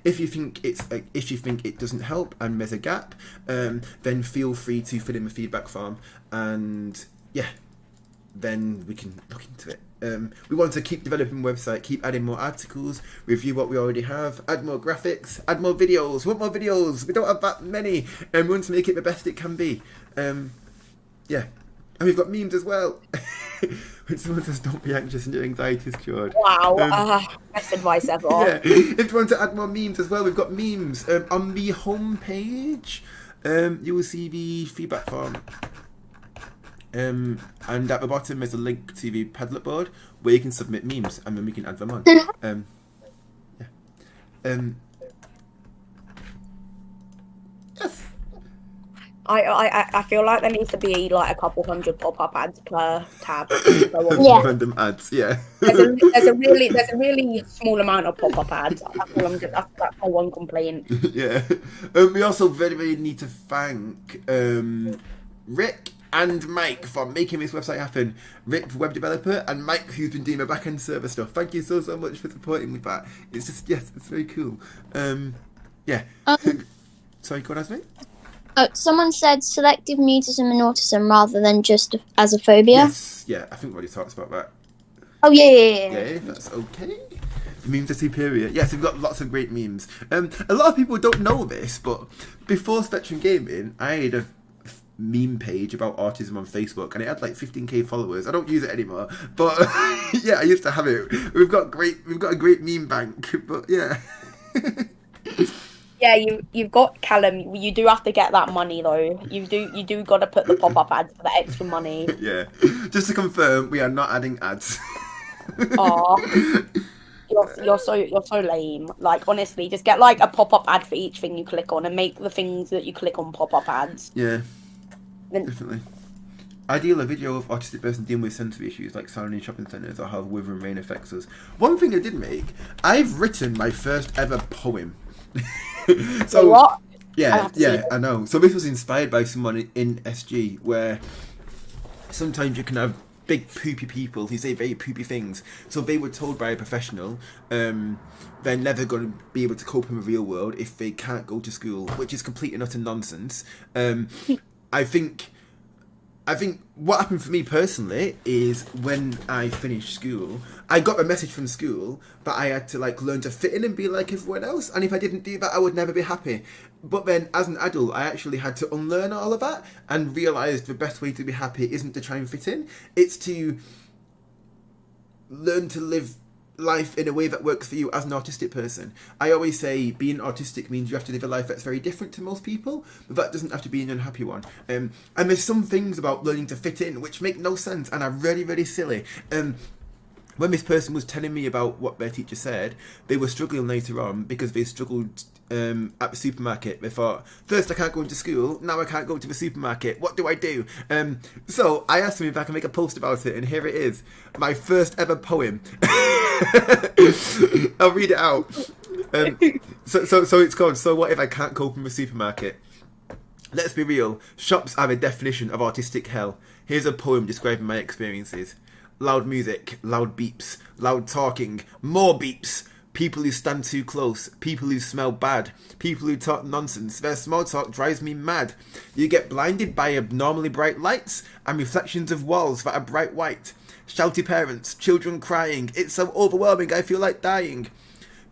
If you think it doesn't help and there's a gap, then feel free to fill in the feedback form, and yeah, then we can look into it. We want to keep developing the website, keep adding more articles, review what we already have, add more graphics, add more videos. We want more videos. We don't have that many, and we want to make it the best it can be. Yeah, and we've got memes as well. When someone says don't be anxious and your anxiety is cured. wow, best advice ever. Yeah, if you want to add more memes as well, we've got memes on the home page. You will see the feedback form, and at the bottom there's a link to the Padlet board where you can submit memes and then we can add them on. Yes. I feel like there needs to be like a couple hundred pop-up ads per tab. Yeah. Random ads, yeah. There's a really small amount of pop-up ads. That's my one complaint. Yeah. We also very, very need to thank Rick and Mike for making this website happen. Rick, the web developer, and Mike, who's been doing my back-end server stuff. Thank you so much for supporting with that. It's just, yes, it's very cool. Yeah. Sorry, go on, Asmate? Someone said selective mutism and autism rather than just as a phobia. Yes, yeah, I think we already talked about that. Oh, yeah. Yeah, that's okay. The memes are superior. Yes, we've got lots of great memes. A lot of people don't know this, but before Spectrum Gaming, I had a meme page about autism on Facebook, and it had like 15k followers. I don't use it anymore, but yeah, I used to have it. We've got a great meme bank, but yeah. Yeah, you've got Callum. You do have to get that money though. You do got to put the pop-up ads for the extra money. Yeah, just to confirm, we are not adding ads. Aw, you're so lame. Like honestly, just get like a pop-up ad for each thing you click on, and make the things that you click on pop-up ads. Yeah, definitely. Ideal a video of autistic person dealing with sensory issues like sound in shopping centres or how weather and rain affects us. One thing I did make, I've written my first ever poem. So what? Yeah, I know. So this was inspired by someone in SG, where sometimes you can have big poopy people who say very poopy things. So they were told by a professional they're never going to be able to cope in the real world if they can't go to school, which is complete and utter nonsense. I think I think what happened for me personally is when I finished school, I got a message from school that I had to like learn to fit in and be like everyone else. And if I didn't do that, I would never be happy. But then as an adult, I actually had to unlearn all of that and realised the best way to be happy isn't to try and fit in. It's to learn to live life in a way that works for you as an autistic person. I always say being autistic means you have to live a life that's very different to most people, but that doesn't have to be an unhappy one. And there's some things about learning to fit in which make no sense and are really, really silly. When this person was telling me about what their teacher said, they were struggling later on because they struggled at the supermarket. They thought, first I can't go into school, now I can't go to the supermarket, what do I do? So I asked them if I can make a post about it, and here it is. My first ever poem. I'll read it out. So it's called, So What If I Can't Cope in the Supermarket? Let's be real, shops are the definition of autistic hell. Here's a poem describing my experiences. Loud music, loud beeps, loud talking, more beeps. People who stand too close, people who smell bad, people who talk nonsense. Their small talk drives me mad. You get blinded by abnormally bright lights and reflections of walls that are bright white. Shouty parents, children crying. It's so overwhelming, I feel like dying.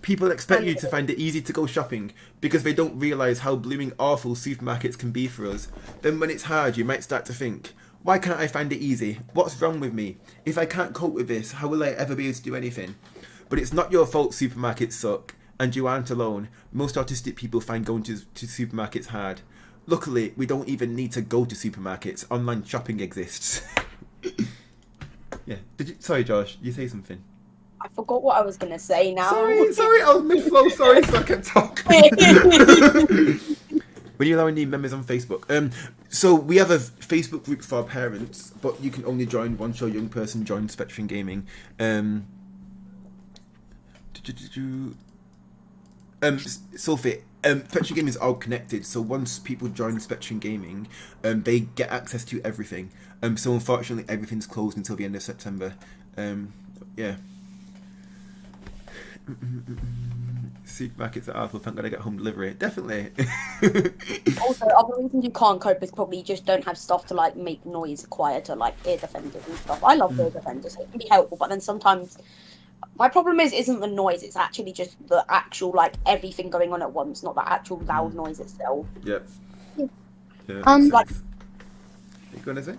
People expect you to find it easy to go shopping because they don't realise how blooming awful supermarkets can be for us. Then when it's hard, you might start to think, why can't I find it easy? What's wrong with me? If I can't cope with this, how will I ever be able to do anything? But it's not your fault supermarkets suck, and you aren't alone. Most autistic people find going to supermarkets hard. Luckily, we don't even need to go to supermarkets. Online shopping exists. Yeah. Sorry, Josh, you say something. I forgot what I was going to say now. Sorry, I was mid-flow, sorry, so I kept talking. When you allow any members on Facebook. So we have a Facebook group for our parents, but you can only join once your young person joins Spectrum Gaming. Sophie, Spectrum Gaming is all connected, so once people join Spectrum Gaming, they get access to everything. So unfortunately, everything's closed until the end of September. Yeah. Supermarkets are awful. Thank God I get home delivery. Definitely. Also, other reasons you can't cope is probably you just don't have stuff to like make noise quieter, like ear defenders and stuff. I love ear defenders; it can be helpful, but then sometimes my problem isn't the noise; it's actually just the actual like everything going on at once, not the actual loud noise itself. Yep. Yeah. Like, you gonna say?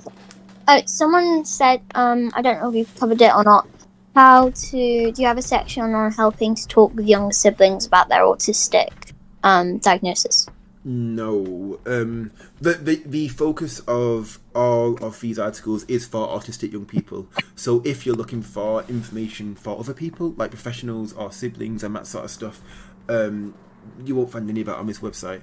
Someone said, I don't know if you've covered it or not. Do you have a section on helping to talk with younger siblings about their autistic diagnosis? No. The focus of all of these articles is for autistic young people. So if you're looking for information for other people, like professionals or siblings and that sort of stuff, you won't find any of that on this website.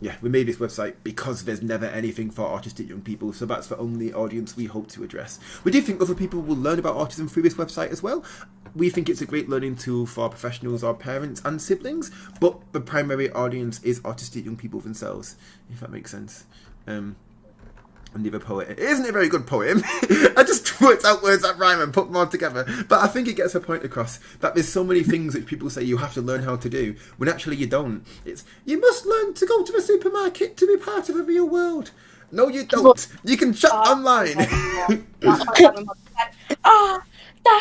Yeah, we made this website because there's never anything for autistic young people, so that's the only audience we hope to address. We do think other people will learn about autism through this website as well. We think it's a great learning tool for professionals or parents and siblings, but the primary audience is autistic young people themselves, if that makes sense. And the other poet. It isn't a very good poem. I just worked out words that rhyme and put them all together. But I think it gets a point across that there's so many things that people say you have to learn how to do, when actually you don't. It's, you must learn to go to the supermarket to be part of the real world. No, you don't. You can shop online. That's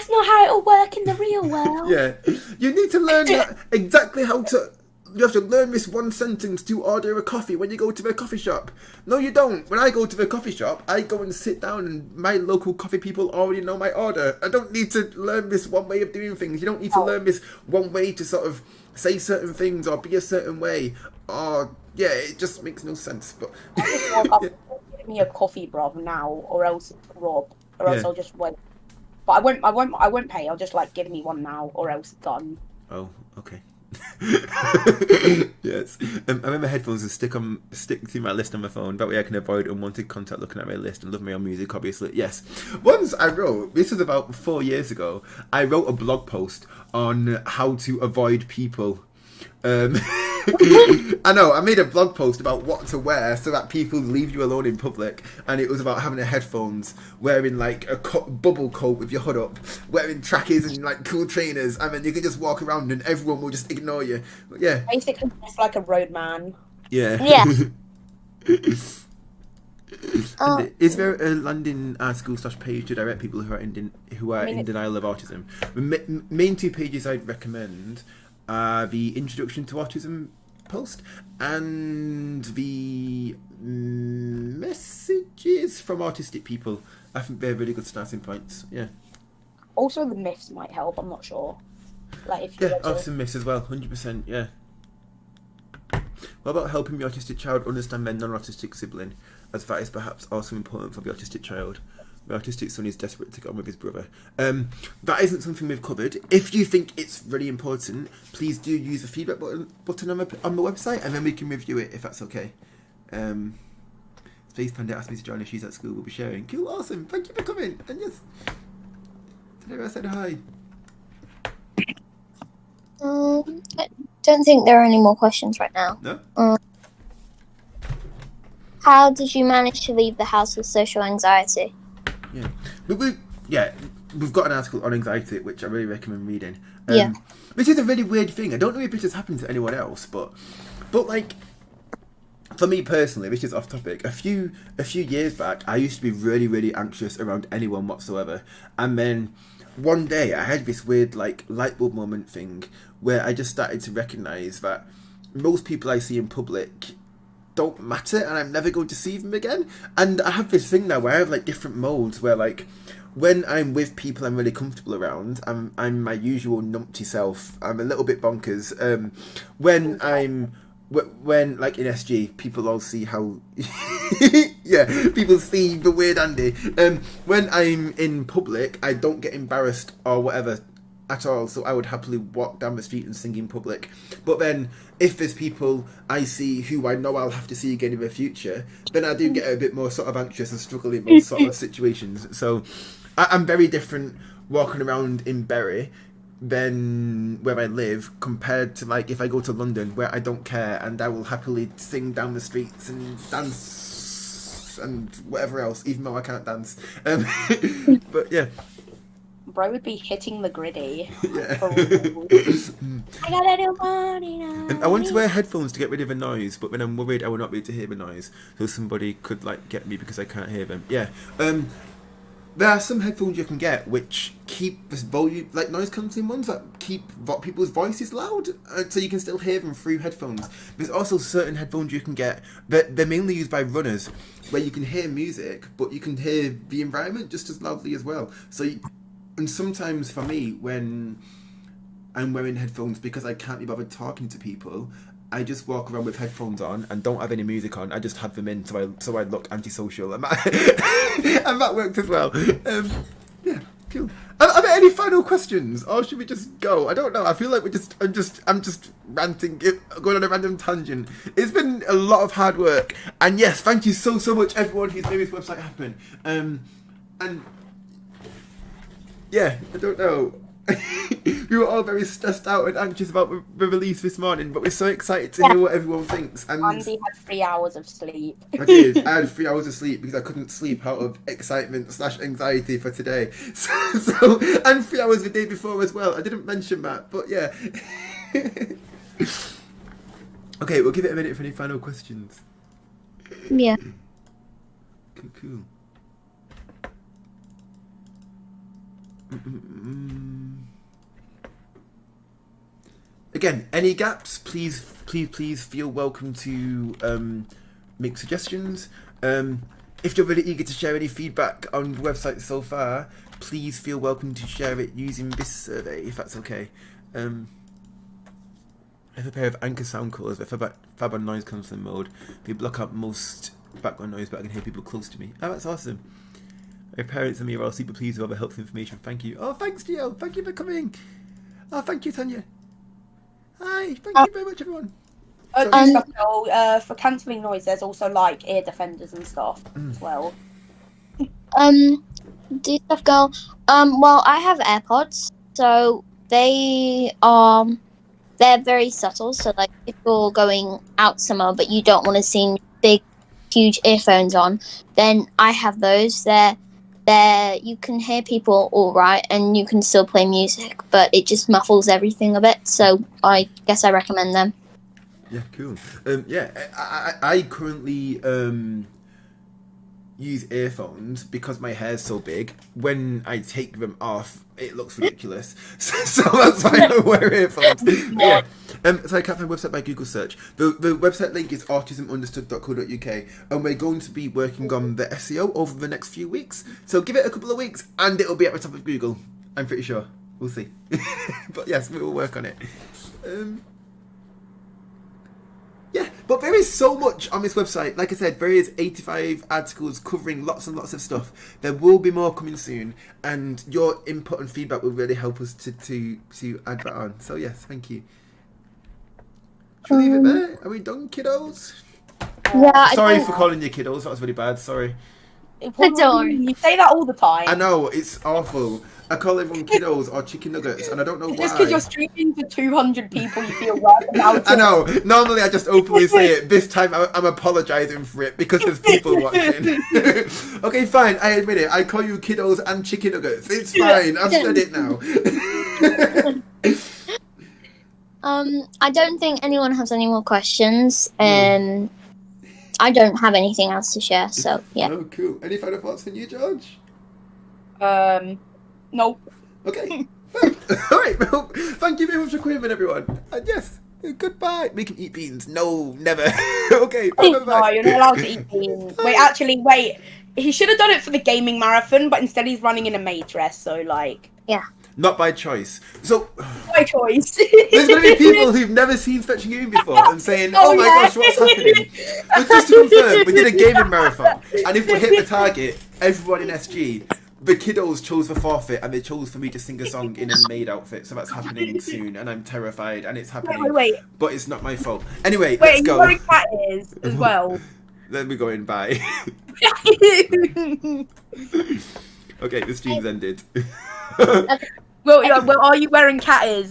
not how it'll work in the real world. Yeah. You need to learn exactly how to... You have to learn this one sentence to order a coffee when you go to the coffee shop. No, you don't. When I go to the coffee shop, I go and sit down and my local coffee people already know my order. I don't need to learn this one way of doing things. You don't need to learn this one way to sort of say certain things or be a certain way. Or, yeah, it just makes no sense. But give me a coffee, bruv, now, or else Rob, or else I'll just wait. But I won't pay. I'll just like give me one now, or else done. Oh, okay. Yes. I remember headphones and stick to my list on my phone. That way I can avoid unwanted contact looking at my list and love my own music, obviously. Yes. Once I wrote, this was about 4 years ago, I wrote a blog post on how to avoid people. I know, I made a blog post about what to wear so that people leave you alone in public, and it was about having headphones, wearing like a bubble coat with your hood up, wearing trackies and like cool trainers, and then you can just walk around and everyone will just ignore you. But, yeah. Basically, just like a roadman. Yeah. Yeah. And is there a landing article / page to direct people who are in denial of autism? The main two pages I'd recommend are the Introduction to Autism post and the messages from autistic people. I think they're really good starting points. Yeah. Also, the myths might help. I'm not sure. Like if you Yeah, were to- autism myths as well. 100%. Yeah. What about helping the autistic child understand their non-autistic sibling, as that is perhaps also important for the autistic child? The autistic son is desperate to get on with his brother. That isn't something we've covered. If you think it's really important, please do use the feedback button on the website, and then we can review it if that's okay. Space Panda asked me to join if she's at school. We'll be sharing. Cool, awesome. Thank you for coming. And yes, today I said hi. I don't think there are any more questions right now. No? How did you manage to leave the house with social anxiety? Yeah. We've got an article on anxiety, which I really recommend reading. Yeah. Which is a really weird thing. I don't know if this has happened to anyone else, but like, for me personally, which is off topic, a few years back, I used to be really, really anxious around anyone whatsoever. And then one day I had this weird like light bulb moment thing where I just started to recognise that most people I see in public don't matter and I'm never going to see them again. And I have this thing now where I have like different modes where like when I'm with people I'm really comfortable around, I'm my usual numpty self. I'm a little bit bonkers. When like in SG, people all see how people see the weird Andy. When I'm in public, I don't get embarrassed or whatever at all, so I would happily walk down the street and sing in public. But then if there's people I see who I know I'll have to see again in the future, then I do get a bit more sort of anxious and struggle in those sort of situations. So I'm very different walking around in Bury than where I live compared to like if I go to London where I don't care and I will happily sing down the streets and dance and whatever else, even though I can't dance. But yeah. Bro would be hitting the griddy. Yeah. I got a new body now. And I want to wear headphones to get rid of the noise, but then I'm worried I will not be able to hear the noise, so somebody could like get me because I can't hear them. Yeah. There are some headphones you can get which keep this volume, like noise cancelling ones that keep people's voices loud, so you can still hear them through headphones. There's also certain headphones you can get that they're mainly used by runners, where you can hear music, but you can hear the environment just as loudly as well. And sometimes for me, when I'm wearing headphones because I can't be bothered talking to people, I just walk around with headphones on and don't have any music on. I just have them in so I look antisocial, and that works as well. Yeah, cool. Are there any final questions, or should we just go? I don't know. I feel like I'm just ranting, going on a random tangent. It's been a lot of hard work, and yes, thank you so much everyone who's made this website happen. And yeah, I don't know. We were all very stressed out and anxious about the release this morning, but we're so excited to hear what everyone thinks. And Andy had 3 hours of sleep. I did. I had 3 hours of sleep because I couldn't sleep out of excitement / anxiety for today. So and 3 hours the day before as well. I didn't mention that, but yeah. Okay, we'll give it a minute for any final questions. Yeah. Cool. Again, any gaps, please feel welcome to make suggestions. If you're really eager to share any feedback on the website so far, please feel welcome to share it using this survey, if that's okay. I have a pair of Anchor sound colours with fab on noise cancelling mode. They block out most background noise, but I can hear people close to me. Oh, that's awesome. My parents and me are all super pleased with all the helpful information. Thank you. Oh, thanks, Gio. Thank you for coming. Oh, thank you, Tanya. Hi. Thank you very much, everyone. For cancelling noise, there's also like ear defenders and stuff as well. Do stuff, girl. Well, I have AirPods, so they're very subtle. So like, if you're going out somewhere but you don't want to sing big, huge earphones on, then I have those. You can hear people all right, and you can still play music, but it just muffles everything a bit. So I guess I recommend them. Yeah, cool. I currently use earphones because my hair's so big. When I take them off, it looks ridiculous. So that's why I wear earphones. Yeah. So I can't find website by Google search. The website link is autismunderstood.co.uk, and we're going to be working on the SEO over the next few weeks. So give it a couple of weeks, and it'll be at the top of Google. I'm pretty sure. We'll see. But yes, we will work on it. Yeah, but there is so much on this website. Like I said, there is 85 articles covering lots and lots of stuff. There will be more coming soon, and your input and feedback will really help us to add that on. So yes, thank you. Should we leave it there? Are we done, kiddos? Yeah. Sorry for calling you kiddos. That was really bad. Sorry. You say that all the time. I know, it's awful. I call everyone kiddos or chicken nuggets, and I don't know why. Just because you're streaming to 200 people, you feel right about it. I know. Normally I just openly say it. This time I'm apologising for it because there's people watching. Okay, fine. I admit it. I call you kiddos and chicken nuggets. It's fine. I've said it now. I don't think anyone has any more questions. I don't have anything else to share, so yeah. Oh, cool. Any final thoughts from you, George? No. Okay. All right. Well, thank you very much for coming, everyone. And yes, goodbye. Make him eat beans. No, never. Okay. Bye. No, you're not allowed to eat beans. Wait. He should have done it for the gaming marathon, but instead he's running in a maid dress, so like... Yeah. Not by choice. So... By choice. There's going to be people who've never seen Fetching Gaming before and saying, oh my gosh, what's happening? But just to confirm, we did a gaming marathon, and if we hit the target, everyone in SG, the kiddos chose the forfeit, and they chose for me to sing a song in a maid outfit, so that's happening soon, and I'm terrified, and it's happening. Wait. But it's not my fault. Anyway, Wait, let's go. Wait, you're wearing cat ears as well. Then we're going bye. Okay, the stream's ended. Well, are you wearing cat ears?